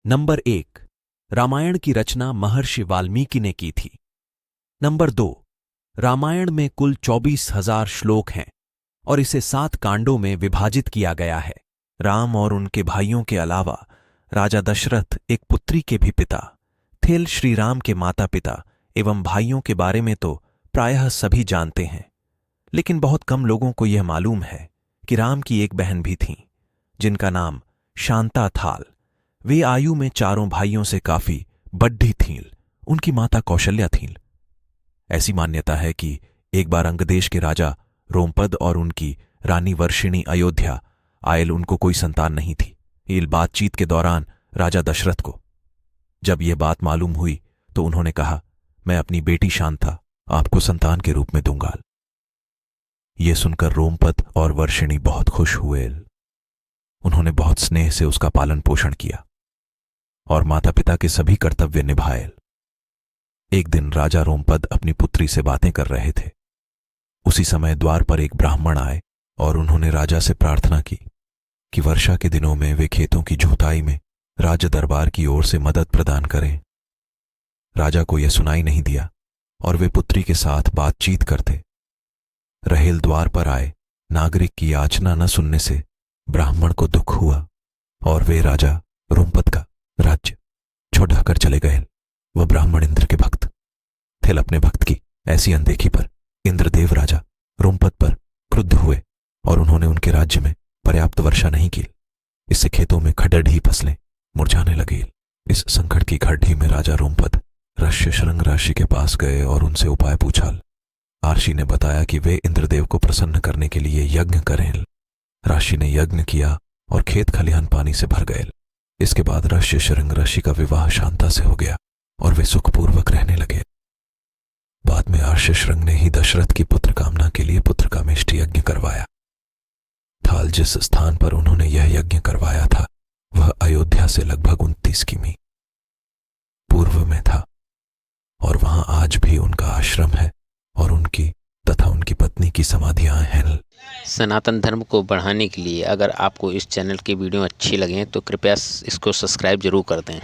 Number 1, Ramayan की रचना महर्षि वाल्मीकि ने की थी। नंबर 2, रामायण में कुल 24,000 श्लोक हैं और इसे 7 कांडों में विभाजित किया गया है। राम और उनके भाइयों के अलावा राजा दशरथ एक पुत्री के भी पिता थे। श्री राम के माता पिता एवं भाइयों के बारे में तो प्रायः सभी जानते हैं, लेकिन बहुत कम लोगों को यह मालूम है कि राम की एक बहन भी थीं, जिनका नाम शांता था। वे आयु में चारों भाइयों से काफी बड्ढी थीं। उनकी माता कौशल्या थीं। ऐसी मान्यता है कि एक बार अंगदेश के राजा रोमपद और उनकी रानी वर्षिणी अयोध्या आयल, उनको कोई संतान नहीं थी। इस बातचीत के दौरान राजा दशरथ को जब यह बात मालूम हुई तो उन्होंने कहा, मैं अपनी बेटी शांता आपको संतान के रूप में दूंगा। यह सुनकर रोमपद और वर्षिणी बहुत खुश हुए। उन्होंने बहुत स्नेह से उसका पालन पोषण किया और माता पिता के सभी कर्तव्य निभाए। एक दिन राजा रोमपद अपनी पुत्री से बातें कर रहे थे। उसी समय द्वार पर एक ब्राह्मण आए और उन्होंने राजा से प्रार्थना की कि वर्षा के दिनों में वे खेतों की जुताई में राज दरबार की ओर से मदद प्रदान करें। राजा को यह सुनाई नहीं दिया और वे पुत्री के साथ बातचीत करते रहेल। द्वार पर आए नागरिक की याचना न सुनने से ब्राह्मण को दुख हुआ और वे राजा रोमपद का राज्य छोड़कर चले गए। वह ब्राह्मण इंद्र के भक्त थे। अपने भक्त की ऐसी अनदेखी पर इंद्रदेव राजा रोमपद पर क्रुद्ध हुए और उन्होंने उनके राज्य में पर्याप्त वर्षा नहीं की। इससे खेतों में खड़ढ़ी फसलें मुरझाने लगी। इस संकट की घड़ी में राजा रोमपद ऋष्यशृंग ऋषि के पास गए और उनसे उपाय पूछा। ऋषि ने बताया कि वे इंद्रदेव को प्रसन्न करने के लिए यज्ञ करें। ऋषि ने यज्ञ किया और खेत खलिहान पानी से भर गए। इसके बाद ऋष्यशृंग ऋषि का विवाह शांता से हो गया और वे सुखपूर्वक रहने लगे। बाद में ऋष्यशृंग ने ही दशरथ की पुत्र कामना के लिए पुत्र कामेष्टि यज्ञ करवाया था। जिस स्थान पर उन्होंने यह यज्ञ करवाया था वह अयोध्या से लगभग 29 किमी पूर्व में था और वहां आज भी उनका आश्रम है और उनकी तथा उनकी पत्नी की समाधियां हैं। सनातन धर्म को बढ़ाने के लिए अगर आपको इस चैनल की वीडियो अच्छी लगे तो कृपया इसको सब्सक्राइब जरूर कर दें।